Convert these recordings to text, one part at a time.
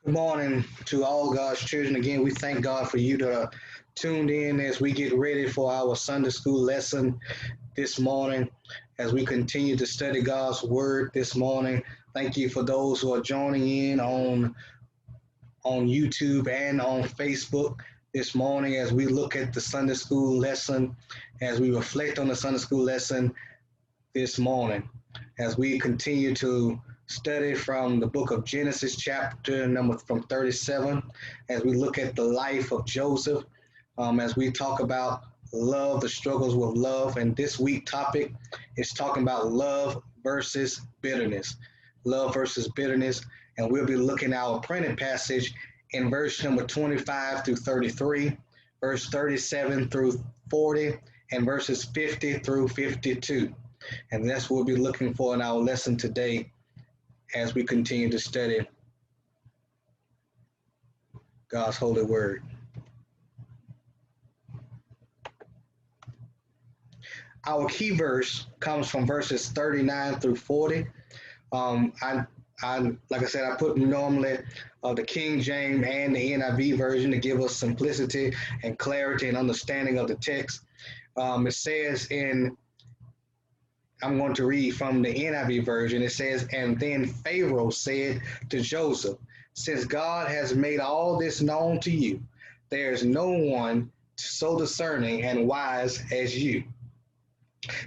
Good morning to all God's children. Again, we thank God for you to tuned in as we get ready for our Sunday school lesson this morning, as we continue to study God's word this morning. Thank you for those who are joining in on YouTube and on Facebook this morning as we look at the Sunday school lesson, as we reflect on the Sunday school lesson this morning as we continue to study from the book of Genesis, chapter number from 37, as we look at the life of Joseph, as we talk about love, the struggles with love. And this week topic is talking about love versus bitterness. Love versus bitterness. And we'll be looking at our printed passage in verse number 25 through 33, verse 37 through 40, and verses 50 through 52. And that's what we'll be looking for in our lesson today as we continue to study God's holy word. Our key verse comes from verses 39 through 40. Um, I, like I said, I put normally the King James and the NIV version to give us simplicity and clarity and understanding of the text. It says I'm going to read from the NIV version. It says, "And then Pharaoh said to Joseph, 'Since God has made all this known to you, there is no one so discerning and wise as you.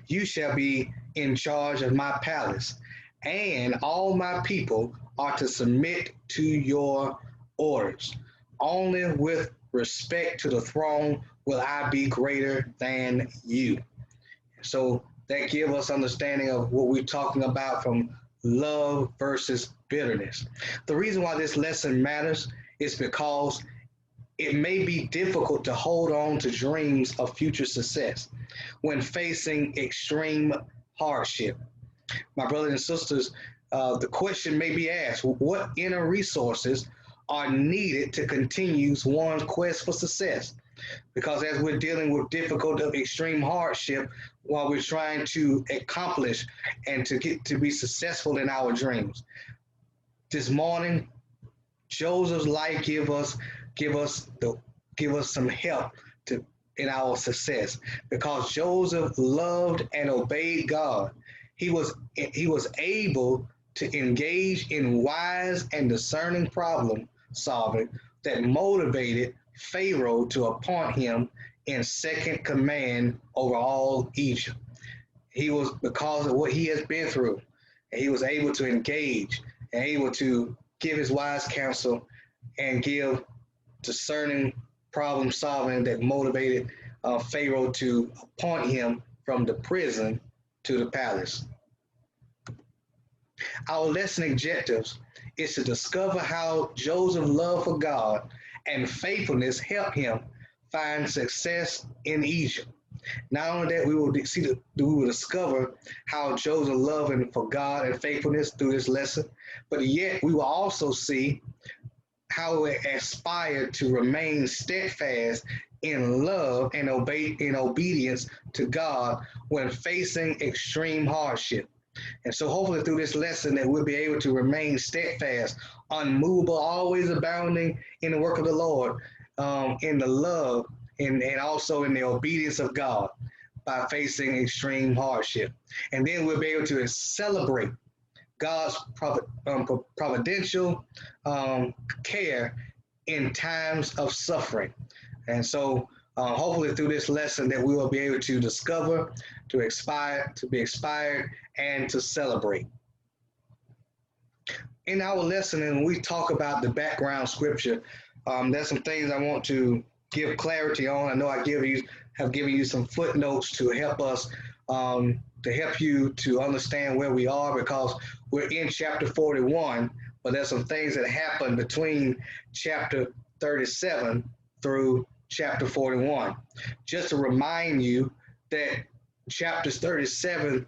You shall be in charge of my palace, and all my people are to submit to your orders. Only with respect to the throne will I be greater than you.'" So that give us understanding of what we're talking about from love versus bitterness. The reason why this lesson matters is because it may be difficult to hold on to dreams of future success when facing extreme hardship. My brothers and sisters, the question may be asked, what inner resources are needed to continue one's quest for success? Because as we're dealing with difficult, extreme hardship, while we're trying to accomplish and to get to be successful in our dreams. This morning, Joseph's life give us the give us some help to in our success because Joseph loved and obeyed God. He was able to engage in wise and discerning problem solving that motivated Pharaoh to appoint him in second command over all Egypt. He was because of what he has been through, and he was able to engage and able to give his wise counsel and give discerning problem solving that motivated Pharaoh to appoint him from the prison to the palace. Our lesson objectives is to discover how Joseph's love for God and faithfulness helped him find success in Egypt. Not only that, we will discover how Joseph loved for God and faithfulness through this lesson, but yet we will also see how we aspire to remain steadfast in love and obey in obedience to God when facing extreme hardship. And so hopefully through this lesson that we'll be able to remain steadfast, unmovable, always abounding in the work of the Lord, in the love and also in the obedience of God by facing extreme hardship. And then we'll be able to celebrate God's providential care in times of suffering. And so hopefully through this lesson that we will be able to discover, to be inspired, and to celebrate. In our lesson, and we talk about the background scripture, there's some things I want to give clarity on. I know have given you some footnotes to help us, to help you to understand where we are because we're in chapter 41, but there's some things that happen between chapter 37 through chapter 41. Just to remind you that chapters 37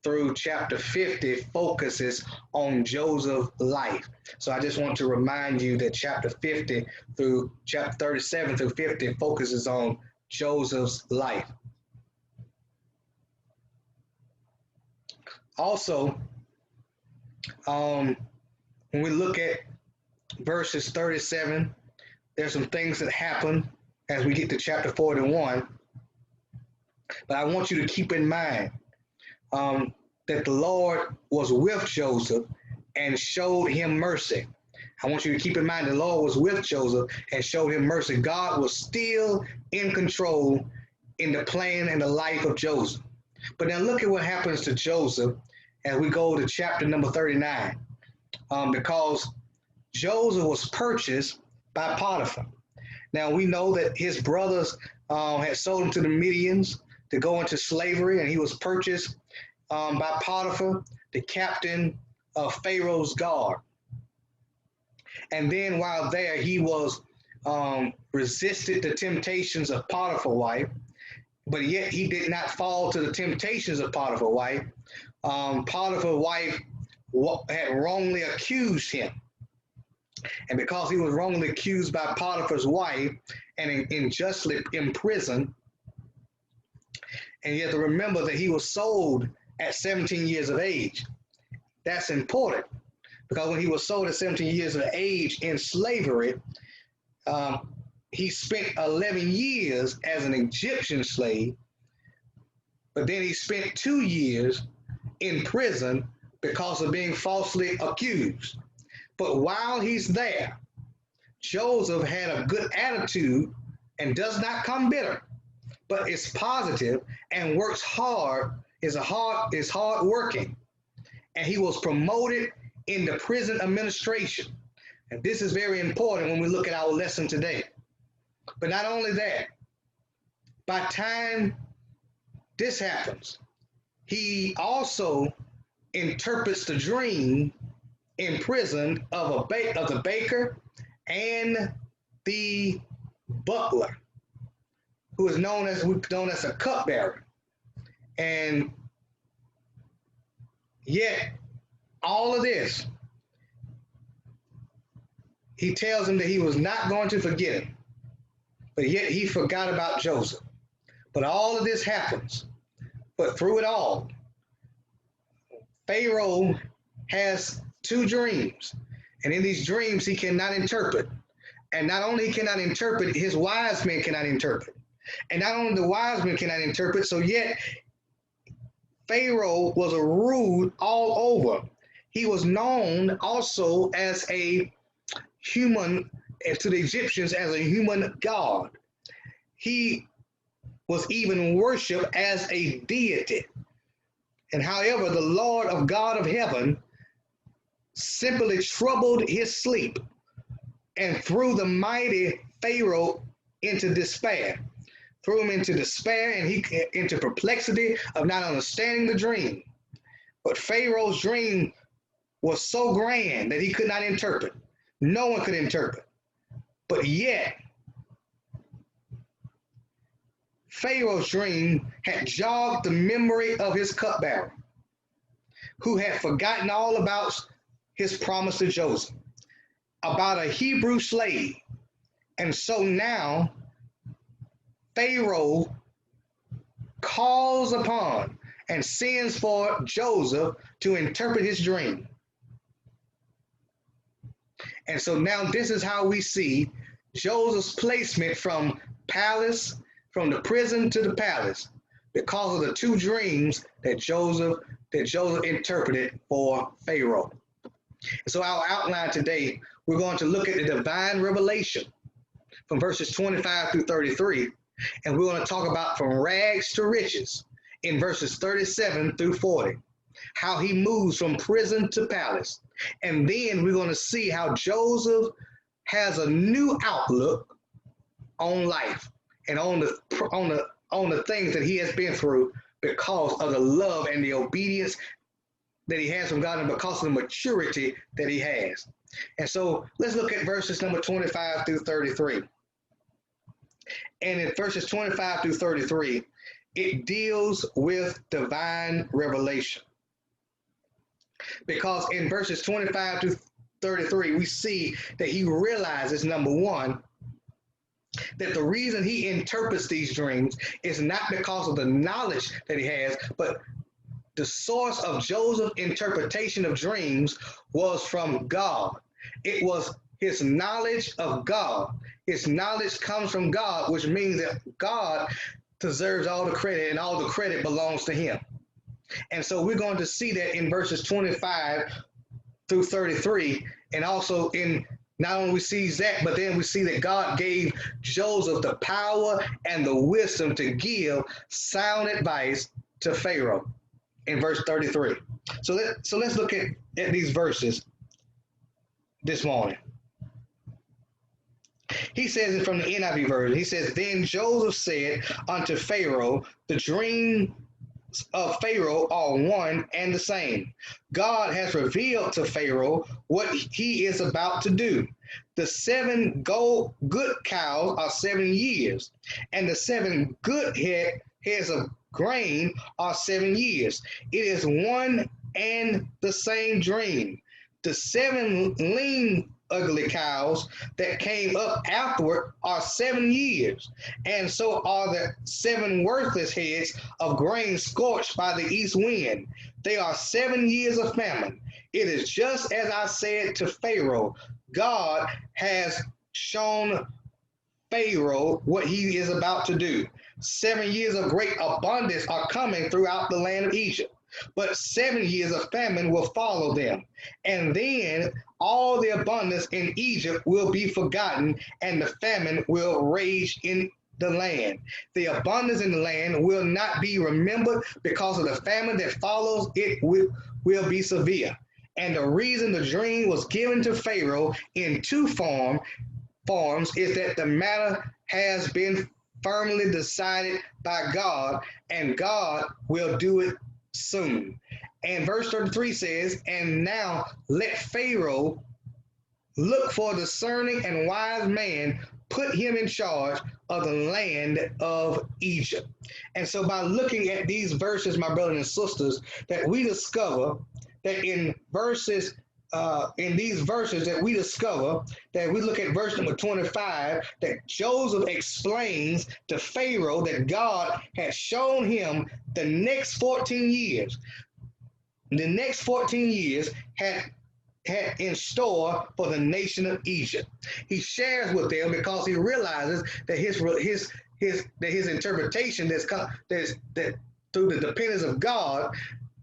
through chapter 50 focuses on Joseph's life. So I just want to remind you that chapter 50 through chapter 37 through 50 focuses on Joseph's life. Also, when we look at verses 37. There's some things that happen as we get to chapter 41. But I want you to keep in mind that the Lord was with Joseph and showed him mercy. I want you to keep in mind the Lord was with Joseph and showed him mercy. God was still in control in the plan and the life of Joseph. But now look at what happens to Joseph as we go to chapter number 39. Because Joseph was purchased by Potiphar. Now we know that his brothers had sold him to the Midians to go into slavery, and he was purchased by Potiphar, the captain of Pharaoh's guard. And then while there, he was resisted the temptations of Potiphar's wife, but yet he did not fall to the temptations of Potiphar's wife. Potiphar's wife had wrongly accused him. And because he was wrongly accused by Potiphar's wife and unjustly imprisoned, and you have to remember that he was sold at 17 years of age. That's important because when he was sold at 17 years of age in slavery, he spent 11 years as an Egyptian slave, but then he spent 2 years in prison because of being falsely accused. But while he's there, Joseph had a good attitude and does not come bitter, but is positive and works hard, is hard working. And he was promoted in the prison administration. And this is very important when we look at our lesson today. But not only that, by the time this happens, he also interprets the dream in prison of the baker and the butler, who is known as a cupbearer. And yet, all of this, he tells him that he was not going to forget him, but yet he forgot about Joseph. But all of this happens. But through it all, Pharaoh has 2 dreams, and in these dreams he cannot interpret. And not only he cannot interpret, his wise men cannot interpret. And not only the wise men cannot interpret, so yet Pharaoh was a rude all over. He was known also as a human, to the Egyptians, as a human god. He was even worshipped as a deity. And however, the Lord of God of heaven simply troubled his sleep and threw the mighty Pharaoh into despair. Threw him into despair and he into perplexity of not understanding the dream. But Pharaoh's dream was so grand that he could not interpret. No one could interpret. But yet, Pharaoh's dream had jogged the memory of his cupbearer, who had forgotten all about his promise to Joseph, about a Hebrew slave. And so now, Pharaoh calls upon and sends for Joseph to interpret his dream. And so now this is how we see Joseph's placement from the prison to the palace, because of the 2 dreams that Joseph interpreted for Pharaoh. So our outline today, we're going to look at the divine revelation from verses 25 through 33. And we're going to talk about from rags to riches in verses 37 through 40, how he moves from prison to palace. And then we're going to see how Joseph has a new outlook on life and on the things that he has been through because of the love and the obedience that he has from God and because of the maturity that he has. And so let's look at verses number 25 through 33. And in verses 25 through 33, it deals with divine revelation. Because in verses 25 to 33, we see that he realizes, number one, that the reason he interprets these dreams is not because of the knowledge that he has, but the source of Joseph's interpretation of dreams was from God. It was his knowledge of God. His knowledge comes from God, which means that God deserves all the credit and all the credit belongs to him. And so we're going to see that in verses 25 through 33. And also in not only we see that, but then we see that God gave Joseph the power and the wisdom to give sound advice to Pharaoh in verse 33. So let's look at these verses this morning. He says it from the NIV version. He says, Then Joseph said unto Pharaoh, the dream of Pharaoh are one and the same. God has revealed to Pharaoh what he is about to do. The 7 good cows are 7 years, and the 7 good heads of grain are 7 years. It is one and the same dream. The 7 lean ugly cows that came up afterward are 7 years, and so are the 7 worthless heads of grain scorched by the east wind. They are 7 years of famine. It is just as I said to Pharaoh. God has shown Pharaoh what he is about to do. 7 years of great abundance are coming throughout the land of Egypt, but 7 years of famine will follow them. And then all the abundance in Egypt will be forgotten, and the famine will rage in the land. The abundance in the land will not be remembered because of the famine that follows it will be severe. And the reason the dream was given to Pharaoh in 2 forms is that the matter has been firmly decided by God, and God will do it soon. And verse 33 says, And now let Pharaoh look for a discerning and wise man, put him in charge of the land of Egypt. And so by looking at these verses, my brothers and sisters, that we discover that in these verses that we discover that we look at verse number 25, that Joseph explains to Pharaoh that God had shown him the next 14 years. The next 14 years had in store for the nation of Egypt. He shares with them because he realizes that his interpretation that through the dependence of God,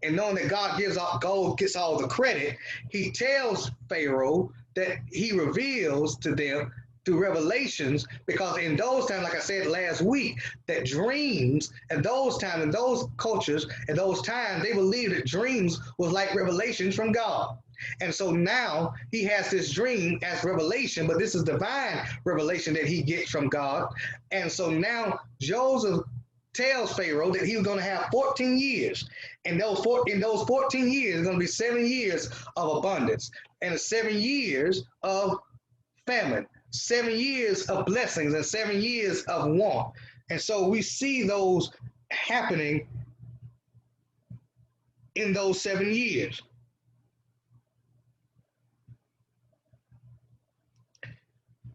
and knowing that God gets all the credit, he tells Pharaoh that he reveals to them through revelations, because in those times, like I said last week, that dreams and those times and those cultures and those times, they believed that dreams was like revelations from God. And so now he has this dream as revelation, but this is divine revelation that he gets from God. And so now Joseph tells Pharaoh that he was going to have 14 years. And in those 14 years, it's going to be 7 years of abundance and 7 years of famine, 7 years of blessings, and 7 years of want. And so we see those happening in those 7 years.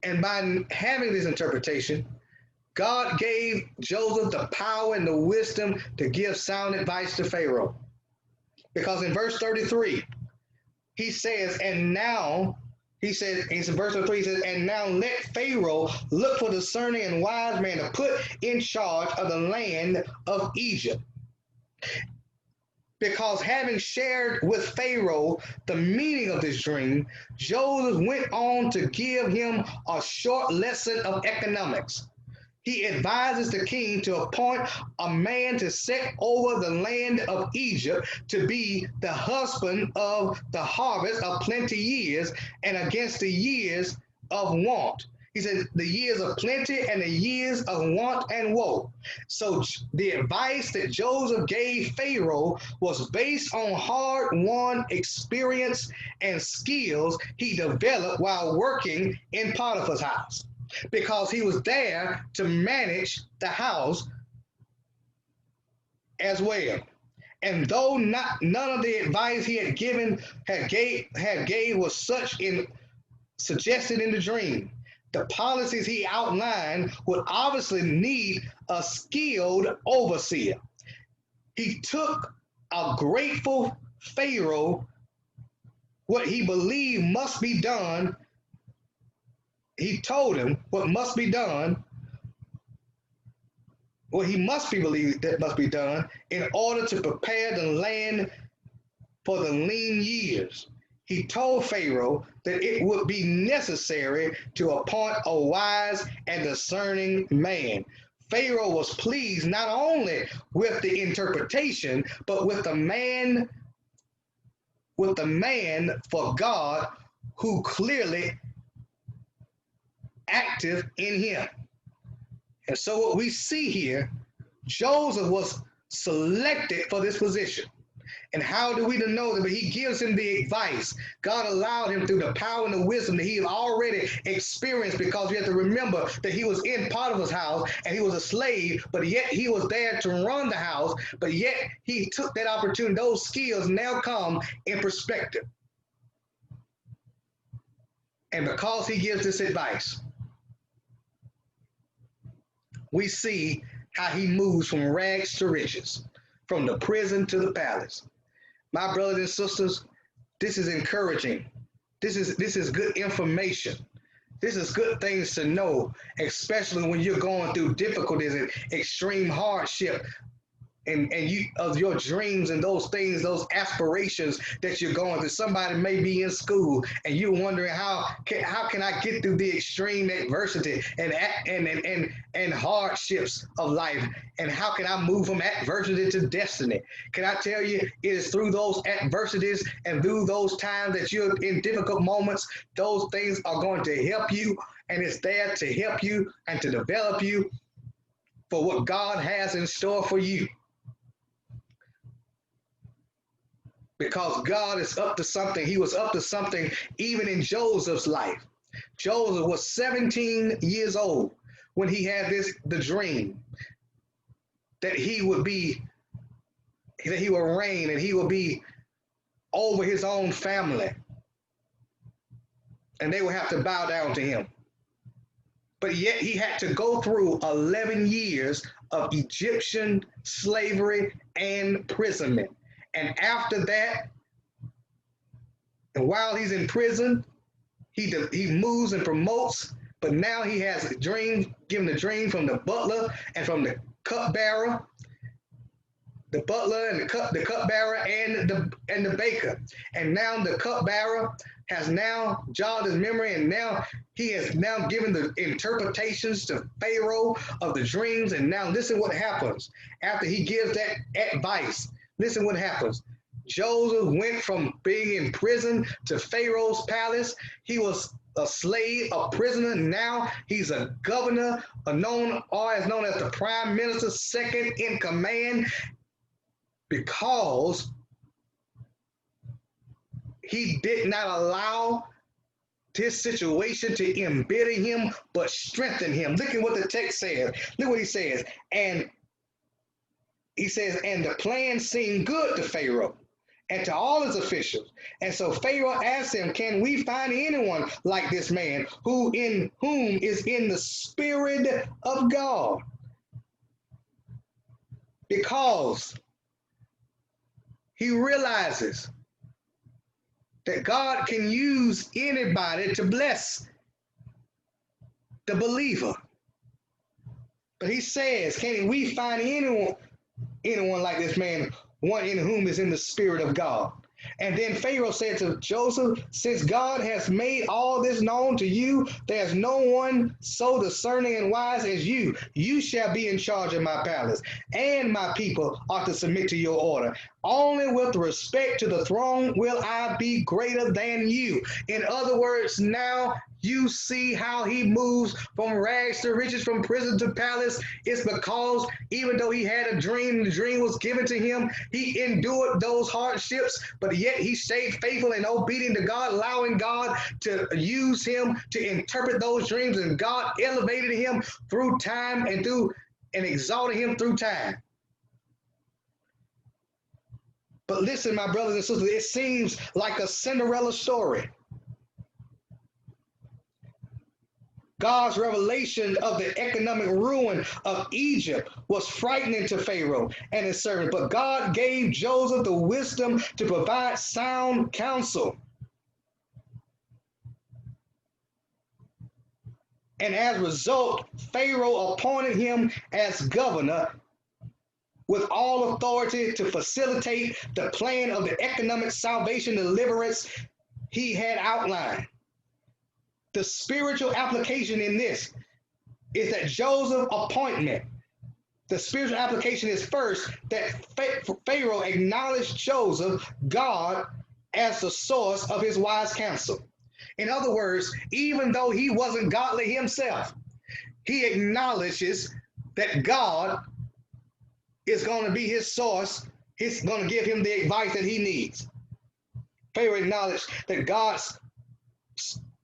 And by having this interpretation, God gave Joseph the power and the wisdom to give sound advice to Pharaoh. Because in verse 33, he says, and now, he says, in verse 33, he says, and now let Pharaoh look for discerning and wise man to put in charge of the land of Egypt. Because having shared with Pharaoh the meaning of this dream, Joseph went on to give him a short lesson of economics. He advises the king to appoint a man to set over the land of Egypt to be the husband of the harvest of plenty years and against the years of want. He said the years of plenty and the years of want and woe. So the advice that Joseph gave Pharaoh was based on hard-won experience and skills he developed while working in Potiphar's house, because he was there to manage the house as well. And though none of the advice he had gave was such in suggested in the dream, the policies he outlined would obviously need a skilled overseer. He took a grateful Pharaoh what he believed must be done he told him what must be done, what he must be believed that must be done in order to prepare the land for the lean years. He told Pharaoh that it would be necessary to appoint a wise and discerning man. Pharaoh was pleased not only with the interpretation, but with the man for God who clearly active in him. And so what we see here, Joseph was selected for this position. And how do we know that? But he gives him the advice. God allowed him through the power and the wisdom that he had already experienced, because we have to remember that he was in Potiphar's house and he was a slave, but yet he was there to run the house, but yet he took that opportunity. Those skills now come in perspective. And because he gives this advice, we see how he moves from rags to riches, from the prison to the palace. My brothers and sisters, this is encouraging. This is good information. This is good things to know, especially when you're going through difficulties and extreme hardship, and you of your dreams and those things, those aspirations that you're going through. Somebody may be in school and you're wondering how can I get through the extreme adversity and hardships of life, and how can I move from adversity to destiny? Can I tell you, it is through those adversities and through those times that you're in difficult moments, those things are going to help you, and it's there to help you and to develop you for what God has in store for you. Because God is up to something. He was up to something even in Joseph's life. Joseph was 17 years old when he had the dream that he would reign and he would be over his own family. And they would have to bow down to him. But yet he had to go through 11 years of Egyptian slavery and imprisonment. And after that, and while he's in prison, he moves and promotes, but now he has a dream, given a dream from the butler and from the cupbearer, the butler and the cupbearer and the baker. And now the cupbearer has now jogged his memory, and now he has now given the interpretations to Pharaoh of the dreams. And now listen what happens after he gives that advice. Listen what happens. Joseph went from being in prison to Pharaoh's palace. He was a slave, a prisoner. Now he's a governor, known as the prime minister, second in command, because he did not allow this situation to embitter him, but strengthen him. Look at what the text says. Look what he says. And he says, and the plan seemed good to Pharaoh and to all his officials. And so Pharaoh asked him, can we find anyone like this man whom is in the spirit of God? Because he realizes that God can use anybody to bless the believer. But he says, can we find anyone like this man, one in whom is in the spirit of God? And then Pharaoh said to Joseph, since God has made all this known to you, there's no one so discerning and wise as you. You shall be in charge of my palace, and my people are to submit to your order. Only with respect to the throne will I be greater than you. In other words, now you see how he moves from rags to riches, from prison to palace. It's because even though he had a dream, the dream was given to him, he endured those hardships, but yet he stayed faithful and obedient to God, allowing God to use him to interpret those dreams, and God elevated him through time and exalted him through time. But listen, my brothers and sisters, it seems like a Cinderella story. God's revelation of the economic ruin of Egypt was frightening to Pharaoh and his servants, but God gave Joseph the wisdom to provide sound counsel. And as a result, Pharaoh appointed him as governor with all authority to facilitate the plan of the economic salvation and deliverance he had outlined. The spiritual application in this is that Joseph's appointment, the spiritual application is first that Pharaoh acknowledged Joseph, God, as the source of his wise counsel. In other words, even though he wasn't godly himself, he acknowledges that God is going to be his source. He's going to give him the advice that he needs. Pharaoh acknowledged that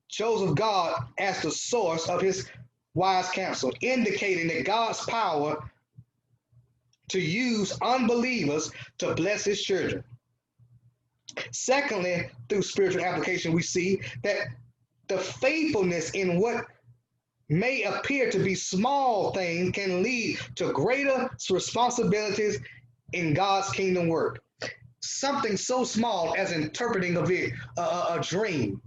Joseph God as the source of his wise counsel, indicating that God's power to use unbelievers to bless his children. Secondly, through spiritual application, we see that the faithfulness in what may appear to be small things can lead to greater responsibilities in God's kingdom work. Something so small as interpreting a dream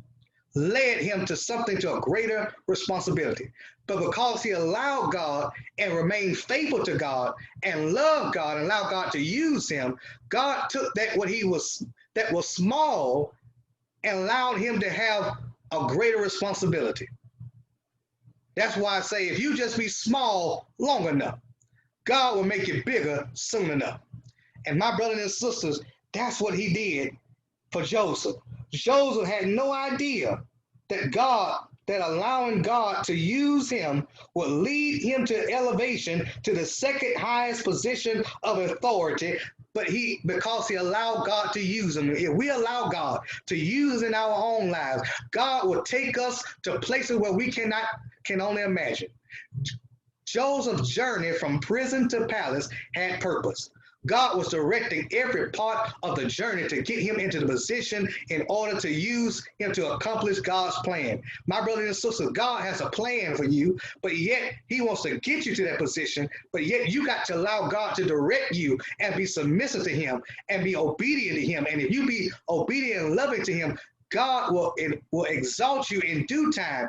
led him to a greater responsibility. But because he allowed God and remained faithful to God and loved God and allowed God to use him, God took that was small and allowed him to have a greater responsibility. That's why I say if you just be small long enough, God will make you bigger soon enough. And my brothers and sisters, that's what he did for Joseph. Joseph had no idea that allowing God to use him would lead him to elevation to the second highest position of authority. But because he allowed God to use him, if we allow God to use in our own lives, God will take us to places where we can only imagine. Joseph's journey from prison to palace had purpose. God was directing every part of the journey to get him into the position in order to use him to accomplish God's plan. My brothers and sisters, God has a plan for you, but yet he wants to get you to that position, but yet you got to allow God to direct you and be submissive to him and be obedient to him. And if you be obedient and loving to him, God will exalt you in due time.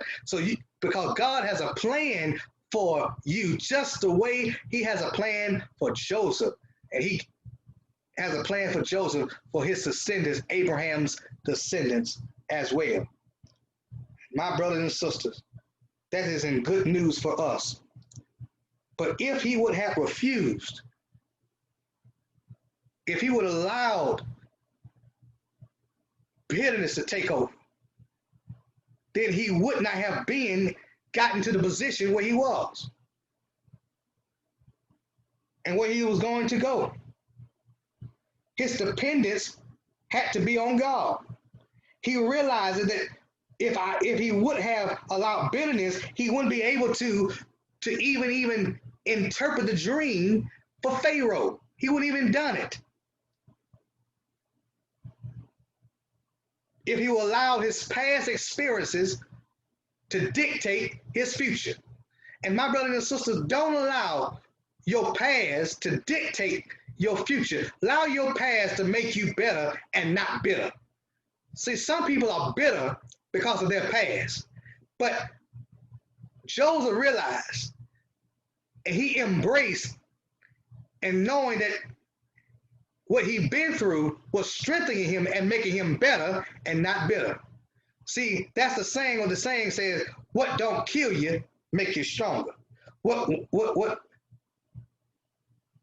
Because God has a plan for you just the way he has a plan for Joseph. And he has a plan for Joseph, for his descendants, Abraham's descendants as well. My brothers and sisters, that is in good news for us. But if he would have refused, if he would have allowed bitterness to take over, then he would not have gotten to the position where he was and where he was going to go. His dependence had to be on God. He realized that if he would have allowed bitterness, he wouldn't be able to even interpret the dream for Pharaoh. He wouldn't even done it. If he would allow his past experiences to dictate his future. And my brothers and sisters, don't allow your past to dictate your future. Allow your past to make you better and not bitter. See, some people are bitter because of their past. But Joseph realized and he embraced, and knowing that what he'd been through was strengthening him and making him better and not bitter. See, that's the saying, when the saying says, what don't kill you, make you stronger. What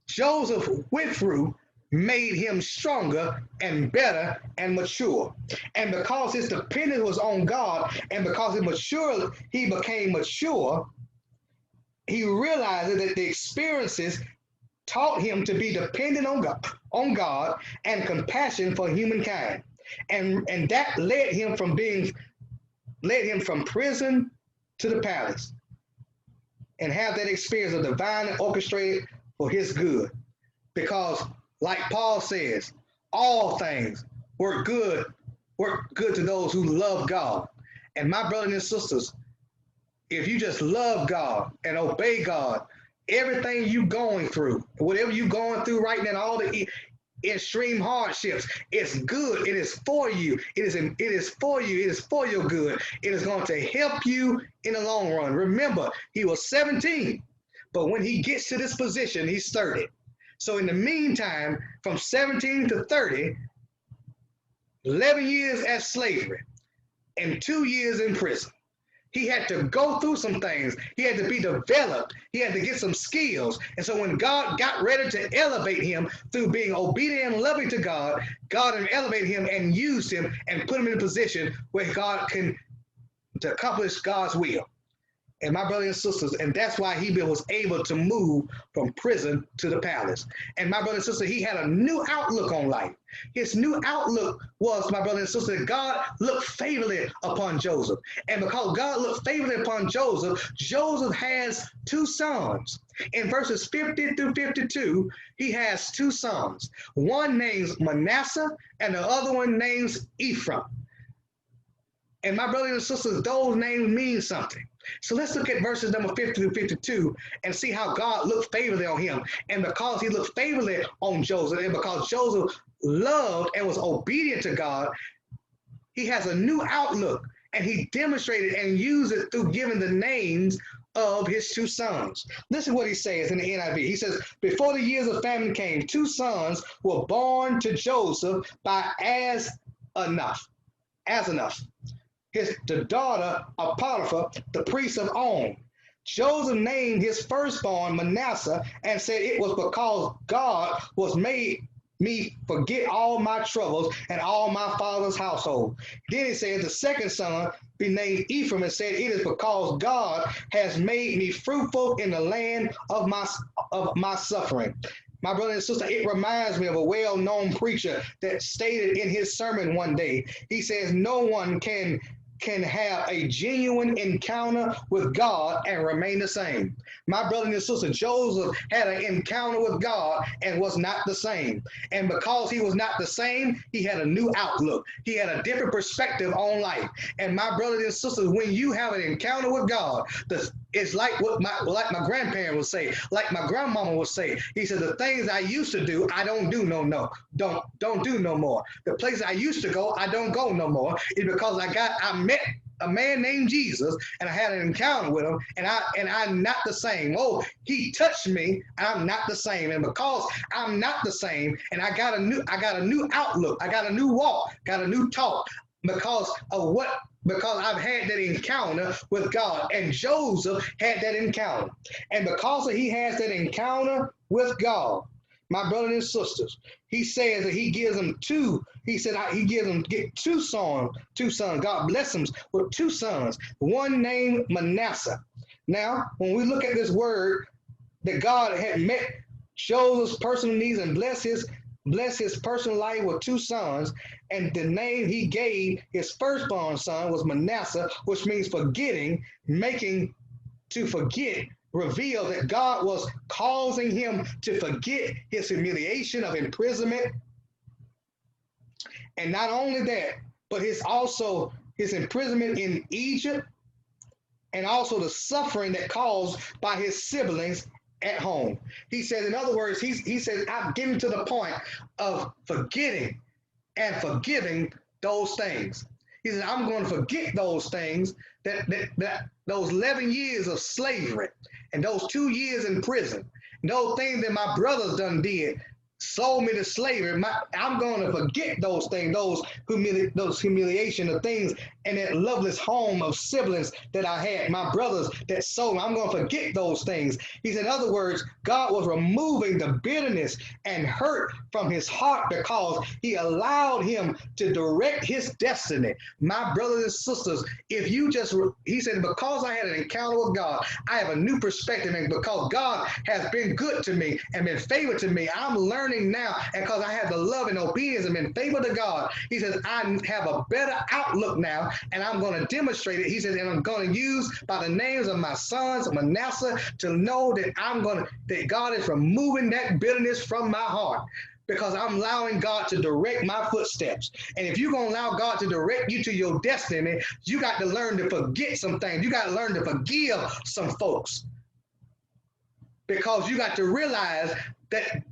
Joseph went through made him stronger and better and mature. And because his dependence was on God, and because he became mature, he realized that the experiences taught him to be dependent on God and compassion for humankind. And that led him from prison to the palace, and have that experience of divinely orchestrated for his good. Because like Paul says, all things work good to those who love God. And my brothers and sisters, if you just love God and obey God, everything you going through, whatever you going through right now, extreme hardships. It's good. It is for you. It is for you. It is for your good. It is going to help you in the long run. Remember, he was 17, but when he gets to this position, he's 30. So in the meantime, from 17 to 30, 11 years as slavery and 2 years in prison. He had to go through some things. He had to be developed. He had to get some skills. And so when God got ready to elevate him through being obedient and loving to God, God elevated him and used him and put him in a position where God can to accomplish God's will. And my brothers and sisters, and that's why he was able to move from prison to the palace. And my brother and sister, he had a new outlook on life. His new outlook was, my brother and sister, that God looked favorably upon Joseph. And because God looked favorably upon Joseph, Joseph has two sons. In verses 50 through 52, he has two sons. One names Manasseh, and the other one names Ephraim. And my brothers and sisters, those names mean something. So let's look at verses number 50 through 52 and see how God looked favorably on him. And because he looked favorably on Joseph, and because Joseph loved and was obedient to God, he has a new outlook, and he demonstrated and used it through giving the names of his two sons. Listen to what he says in the NIV. He says, before the years of famine came, two sons were born to Joseph by Asenath. The daughter of Potiphar, the priest of On. Joseph named his firstborn Manasseh and said it was because God was made me forget all my troubles and all my father's household. Then he said the second son be named Ephraim and said it is because God has made me fruitful in the land of my suffering. My brother and sister, it reminds me of a well-known preacher that stated in his sermon one day, he says, no one can have a genuine encounter with God and remain the same. My brother and sister, Joseph had an encounter with God and was not the same. And because he was not the same, he had a new outlook. He had a different perspective on life. And my brothers and sisters, when you have an encounter with God, it's like what my grandparents would say, like my grandmama would say. He said, the things I used to do, I don't do don't do no more. The place I used to go, I don't go no more. It's because I met a man named Jesus, and I had an encounter with him, and I'm not the same. Oh, he touched me, and I'm not the same. And because I'm not the same, and I got a new outlook, I got a new walk, got a new talk, because I've had that encounter with God. And Joseph had that encounter. And because he has that encounter with God, my brothers and sisters, he says that he gives them two. He said he gives them two sons. God bless them with two sons. One named Manasseh. Now, when we look at this word that God had met Joseph's personal needs and bless his personal life with two sons, and the name he gave his firstborn son was Manasseh, which means forgetting, making to forget, revealed that God was causing him to forget his humiliation of imprisonment. And not only that, but also his imprisonment in Egypt, and also the suffering that caused by his siblings at home. He said, in other words, he said, I'm getting to the point of forgetting and forgiving those things. He said, I'm going to forget those things, that those 11 years of slavery and those 2 years in prison, and those things that my brothers done did, sold me to slavery. I'm going to forget those things, those humiliation of things, and that loveless home of siblings that I had, my brothers that sold me. I'm going to forget those things. He said, in other words, God was removing the bitterness and hurt from his heart because he allowed him to direct his destiny. My brothers and sisters, he said, because I had an encounter with God, I have a new perspective, and because God has been good to me and been favorable to me, I'm learning now, and because I have the love and obedience and been faithful to God, he says, I have a better outlook now, and I'm going to demonstrate it. He says, and I'm going to use by the names of my sons, Manasseh, to know that God is removing that bitterness from my heart, because I'm allowing God to direct my footsteps. And if you're going to allow God to direct you to your destiny, you got to learn to forget some things. You got to learn to forgive some folks, because you got to realize that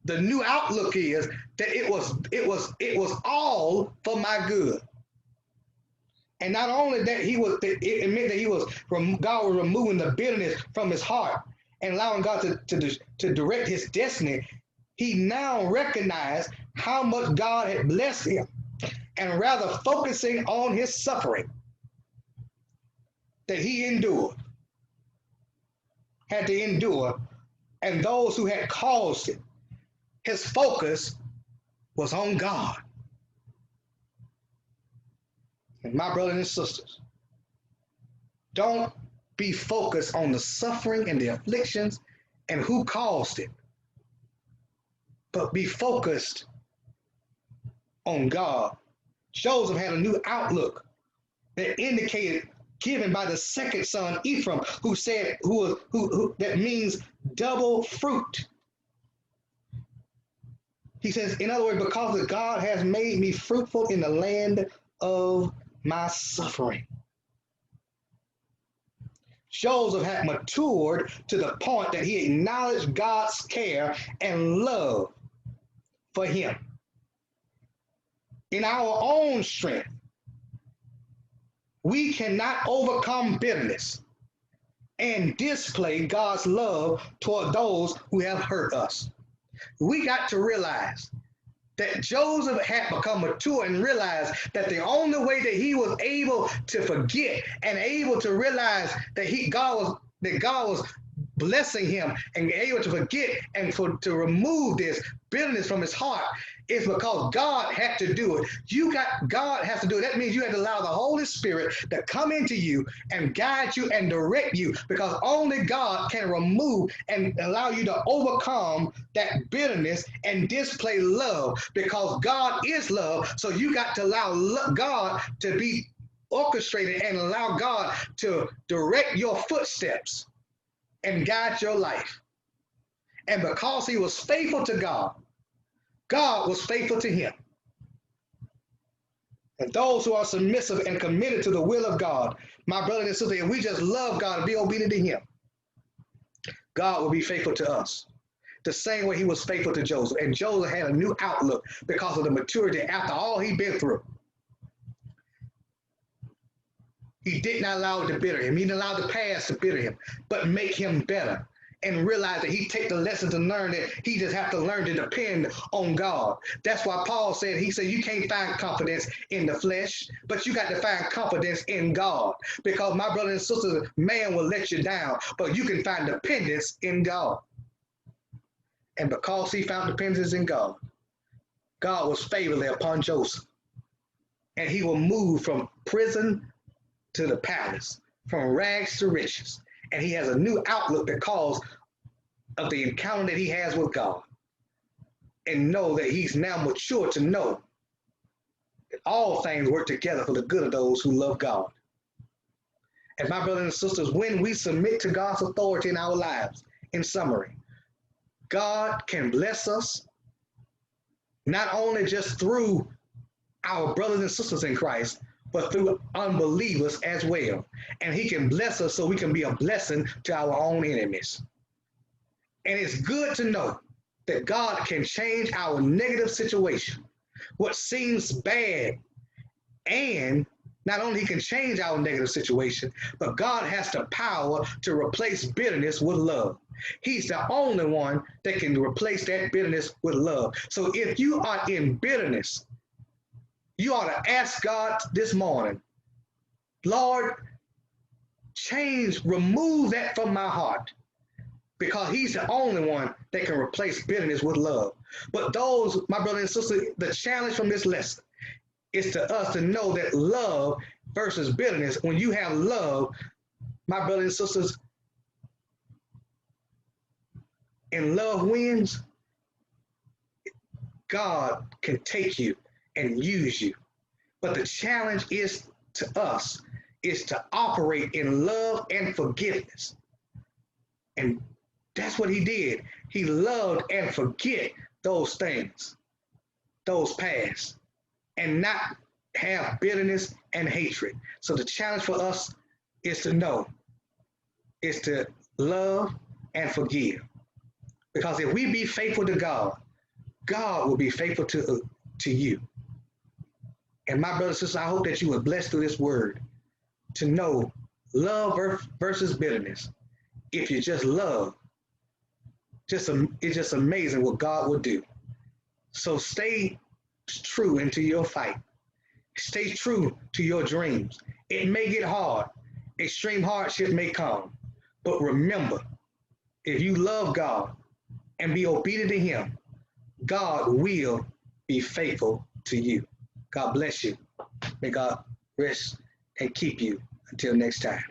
The new outlook is that it was all for my good. And not only that, it meant that God was removing the bitterness from his heart and allowing God to direct his destiny. He now recognized how much God had blessed him, and rather focusing on his suffering that he had to endure, and those who had caused it, his focus was on God. And my brothers and sisters, don't be focused on the suffering and the afflictions and who caused it, but be focused on God. Joseph had a new outlook that indicated, given by the second son Ephraim, who said, who that means double fruit. He says, in other words, because God has made me fruitful in the land of my suffering. Joseph had matured to the point that he acknowledged God's care and love for him. In our own strength, we cannot overcome bitterness and display God's love toward those who have hurt us. We got to realize that Joseph had become mature and realized that the only way that he was able to forget and able to realize that God was blessing him and able to forget and to remove this bitterness from his heart is because God had to do it. God has to do it. That means you had to allow the Holy Spirit to come into you and guide you and direct you, because only God can remove and allow you to overcome that bitterness and display love, because God is love. So you got to allow God to be orchestrated and allow God to direct your footsteps and guide your life. And because he was faithful to God, God was faithful to him. And those who are submissive and committed to the will of God, my brothers and sisters, if we just love God and be obedient to him, God will be faithful to us. The same way he was faithful to Joseph. And Joseph had a new outlook because of the maturity after all he'd been through. He did not allow it to bitter him. He didn't allow the past to bitter him, but make him better. And realize that he take the lesson to learn that he just have to learn to depend on God. That's why Paul said, he said, you can't find confidence in the flesh, but you got to find confidence in God. Because my brothers and sisters, man will let you down, but you can find dependence in God. And because he found dependence in God, God was favorably upon Joseph. And he will move from prison to the palace, from rags to riches. And he has a new outlook because of the encounter that he has with God. And know that he's now mature to know that all things work together for the good of those who love God. And my brothers and sisters, when we submit to God's authority in our lives, in summary, God can bless us not only just through our brothers and sisters in Christ, but through unbelievers as well. And he can bless us so we can be a blessing to our own enemies. And it's good to know that God can change our negative situation, what seems bad, and not only he can change our negative situation, but God has the power to replace bitterness with love. He's the only one that can replace that bitterness with love. So if you are in bitterness, you ought to ask God this morning, Lord, remove that from my heart, because he's the only one that can replace bitterness with love. But those, my brothers and sisters, the challenge from this lesson is to us to know that love versus bitterness, when you have love, my brothers and sisters, and love wins, God can take you and use you. But the challenge is to us is to operate in love and forgiveness. And that's what he did. He loved and forget those things, those past, and not have bitterness and hatred. So the challenge for us is to know, is to love and forgive. Because if we be faithful to God, God will be faithful to you. And my brothers and sisters, I hope that you were blessed through this word to know love versus bitterness. If you just love, it's just amazing what God will do. So stay true into your fight. Stay true to your dreams. It may get hard. Extreme hardship may come. But remember, if you love God and be obedient to Him, God will be faithful to you. God bless you. May God rest and keep you until next time.